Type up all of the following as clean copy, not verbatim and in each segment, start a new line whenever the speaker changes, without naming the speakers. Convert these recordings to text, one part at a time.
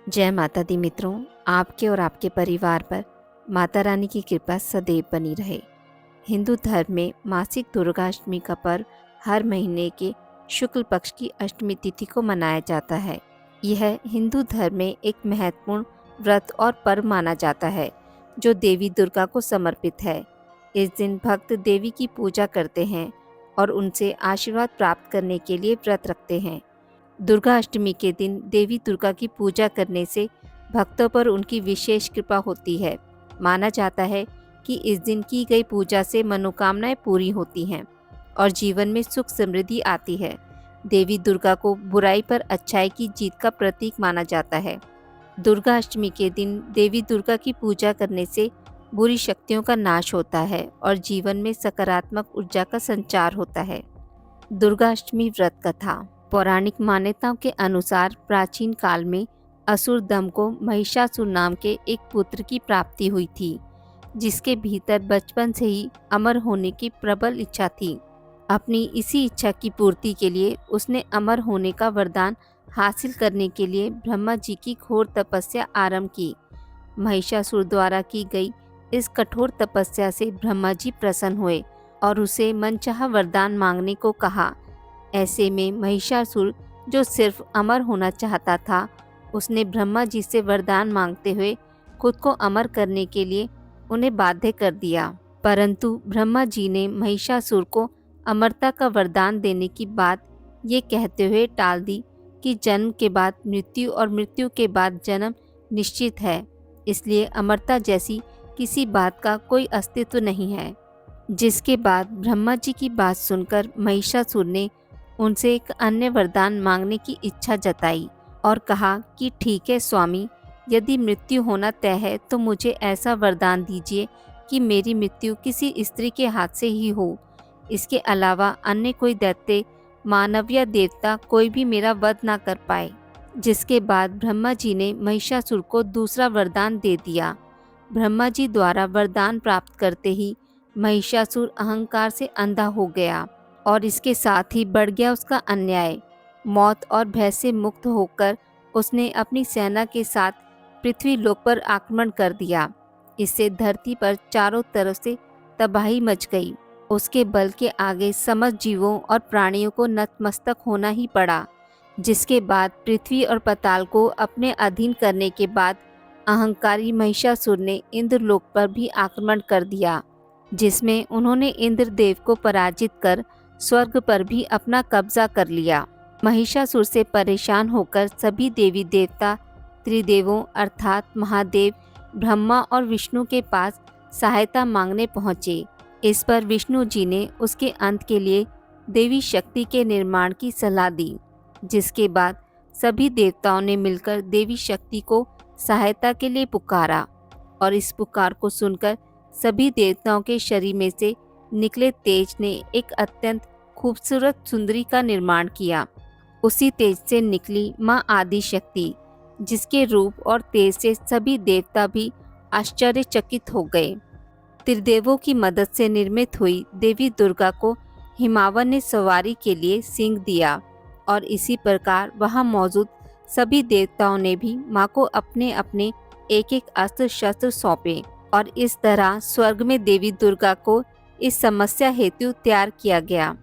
जय माता दी मित्रों, आपके और आपके परिवार पर माता रानी की कृपा सदैव बनी रहे। हिंदू धर्म में मासिक दुर्गाष्टमी का पर्व हर महीने के शुक्ल पक्ष की अष्टमी तिथि को मनाया जाता है। यह हिंदू धर्म में एक महत्वपूर्ण व्रत और पर्व माना जाता है जो देवी दुर्गा को समर्पित है। इस दिन भक्त देवी की पूजा करते हैं और उनसे आशीर्वाद प्राप्त करने के लिए व्रत रखते हैं। दुर्गा अष्टमी के दिन देवी दुर्गा की पूजा करने से भक्तों पर उनकी विशेष कृपा होती है। माना जाता है कि इस दिन की गई पूजा से मनोकामनाएं पूरी होती हैं और जीवन में सुख समृद्धि आती है। देवी दुर्गा को बुराई पर अच्छाई की जीत का प्रतीक माना जाता है। दुर्गा अष्टमी के दिन देवी दुर्गा की पूजा करने से बुरी शक्तियों का नाश होता है और जीवन में सकारात्मक ऊर्जा का संचार होता है। दुर्गा अष्टमी व्रत कथा। पौराणिक मान्यताओं के अनुसार प्राचीन काल में असुर दम को महिषासुर नाम के एक पुत्र की प्राप्ति हुई थी, जिसके भीतर बचपन से ही अमर होने की प्रबल इच्छा थी। अपनी इसी इच्छा की पूर्ति के लिए उसने अमर होने का वरदान हासिल करने के लिए ब्रह्मा जी की घोर तपस्या आरंभ की। महिषासुर द्वारा की गई इस कठोर तपस्या से ब्रह्मा जी प्रसन्न हुए और उसे मनचाहा वरदान मांगने को कहा। ऐसे में महिषासुर, जो सिर्फ अमर होना चाहता था, उसने ब्रह्मा जी से वरदान मांगते हुए खुद को अमर करने के लिए उन्हें बाध्य कर दिया। परंतु ब्रह्मा जी ने महिषासुर को अमरता का वरदान देने की बात ये कहते हुए टाल दी कि जन्म के बाद मृत्यु और मृत्यु के बाद जन्म निश्चित है, इसलिए अमरता जैसी किसी बात का कोई अस्तित्व नहीं है। जिसके बाद ब्रह्मा जी की बात सुनकर महिषासुर ने उनसे एक अन्य वरदान मांगने की इच्छा जताई और कहा कि ठीक है स्वामी, यदि मृत्यु होना तय है तो मुझे ऐसा वरदान दीजिए कि मेरी मृत्यु किसी स्त्री के हाथ से ही हो। इसके अलावा अन्य कोई दैत्य, मानव या देवता कोई भी मेरा वध ना कर पाए। जिसके बाद ब्रह्मा जी ने महिषासुर को दूसरा वरदान दे दिया। ब्रह्मा जी द्वारा वरदान प्राप्त करते ही महिषासुर अहंकार से अंधा हो गया और इसके साथ ही बढ़ गया उसका अन्याय। मौत और भय से मुक्त होकर उसने अपनी सेना के साथ पृथ्वी लोक पर आक्रमण कर दिया। इससे धरती पर चारों तरफ से तबाही मच गई। उसके बल के आगे समस्त जीवों और प्राणियों को नतमस्तक होना ही पड़ा। जिसके बाद पृथ्वी और पाताल को अपने अधीन करने के बाद अहंकारी महिषासुर ने इंद्रलोक पर भी आक्रमण कर दिया, जिसमें उन्होंने इंद्रदेव को पराजित कर स्वर्ग पर भी अपना कब्जा कर लिया। महिषासुर से परेशान होकर सभी देवी देवता त्रिदेवों अर्थात महादेव, ब्रह्मा और विष्णु के पास सहायता मांगने पहुँचे। इस पर विष्णु जी ने उसके अंत के लिए देवी शक्ति के निर्माण की सलाह दी। जिसके बाद सभी देवताओं ने मिलकर देवी शक्ति को सहायता के लिए पुकारा और इस पुकार को सुनकर सभी देवताओं के शरीर में से निकले तेज ने एक अत्यंत खूबसूरत सुंदरी का निर्माण किया। उसी तेज से निकली माँ आदि शक्ति, जिसके रूप और तेज से सभी देवता भी आश्चर्यचकित हो गए। त्रिदेवों की मदद से निर्मित हुई देवी दुर्गा को हिमावन ने सवारी के लिए सिंह दिया और इसी प्रकार वहां मौजूद सभी देवताओं ने भी माँ को अपने अपने एक एक अस्त्र शस्त्र सौंपे और इस तरह स्वर्ग में देवी दुर्गा को इस समस्या हेतु तैयार किया गया।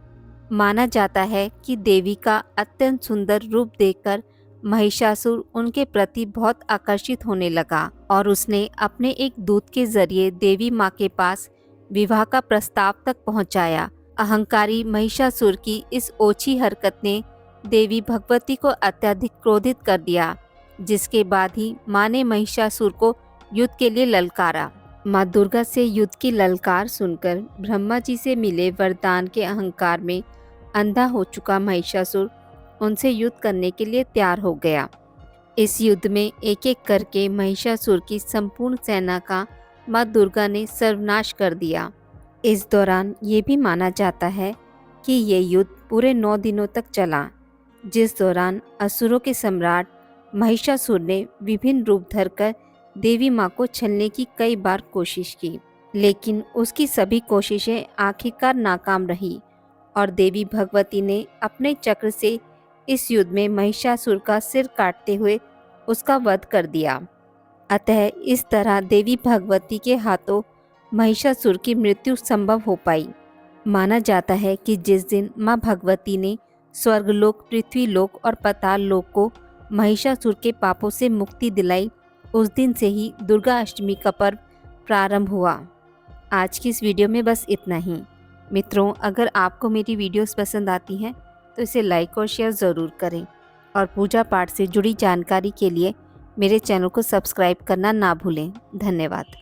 माना जाता है कि देवी का अत्यंत सुंदर रूप देखकर महिषासुर उनके प्रति बहुत आकर्षित होने लगा और उसने अपने एक दूत के जरिए देवी माँ के पास विवाह का प्रस्ताव तक पहुँचाया। अहंकारी महिषासुर की इस ओछी हरकत ने देवी भगवती को अत्यधिक क्रोधित कर दिया। जिसके बाद ही माँ ने महिषासुर को युद्ध के लिए ललकारा। माँ दुर्गा से युद्ध की ललकार सुनकर ब्रह्मा जी से मिले वरदान के अहंकार में अंधा हो चुका महिषासुर उनसे युद्ध करने के लिए तैयार हो गया। इस युद्ध में एक एक करके महिषासुर की संपूर्ण सेना का माँ दुर्गा ने सर्वनाश कर दिया। इस दौरान ये भी माना जाता है कि ये युद्ध पूरे 9 दिनों तक चला, जिस दौरान असुरों के सम्राट महिषासुर ने विभिन्न रूप धरकर देवी माँ को छलने की कई बार कोशिश की, लेकिन उसकी सभी कोशिशें आखिरकार नाकाम रही और देवी भगवती ने अपने चक्र से इस युद्ध में महिषासुर का सिर काटते हुए उसका वध कर दिया। अतः इस तरह देवी भगवती के हाथों महिषासुर की मृत्यु संभव हो पाई। माना जाता है कि जिस दिन मां भगवती ने स्वर्गलोक, पृथ्वीलोक और पाताल लोक को महिषासुर के पापों से मुक्ति दिलाई, उस दिन से ही दुर्गा अष्टमी का पर्व प्रारंभ हुआ। आज की इस वीडियो में बस इतना ही। मित्रों, अगर आपको मेरी वीडियोस पसंद आती हैं तो इसे लाइक और शेयर ज़रूर करें और पूजा पाठ से जुड़ी जानकारी के लिए मेरे चैनल को सब्सक्राइब करना ना भूलें। धन्यवाद।